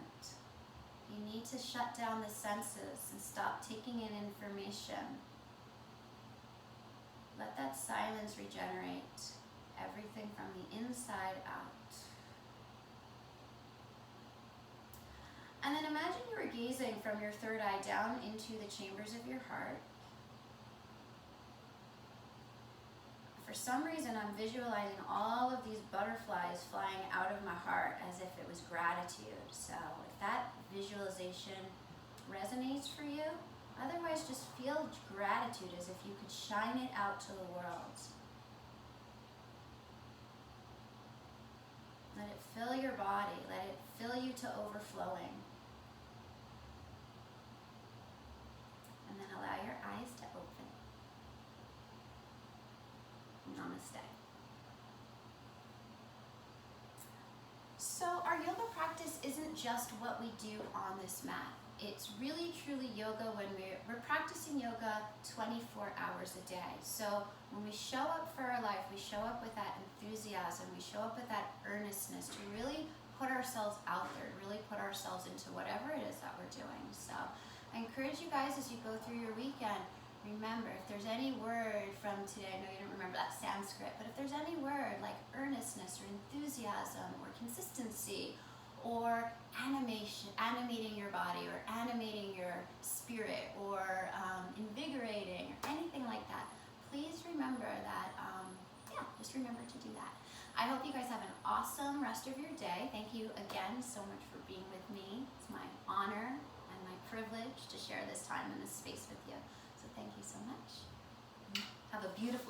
you need to shut down the senses and stop taking in information. Let that silence regenerate everything from the inside out. And then imagine you are gazing from your third eye down into the chambers of your heart. For some reason, I'm visualizing all of these butterflies flying out of my heart as if it was gratitude. So if that visualization resonates for you, otherwise just feel gratitude as if you could shine it out to the world. Let it fill your body. Let it fill you to overflowing. And then allow your eyes to open. Namaste. So our yoga practice isn't just what we do on this mat. It's really truly yoga when we're practicing yoga 24 hours a day. So when we show up for our life, we show up with that enthusiasm, we show up with that earnestness to really put ourselves out there, really put ourselves into whatever it is that we're doing. So I encourage you guys as you go through your weekend, remember, if there's any word from today, I know you didn't remember that Sanskrit, but if there's any word like earnestness or enthusiasm or consistency or animating your body or animating your spirit or invigorating or anything like that, please remember that, just remember to do that. I hope you guys have an awesome rest of your day. Thank you again so much for being with me. It's my honor and my privilege to share this time in this space with you. So thank you so much. Have a beautiful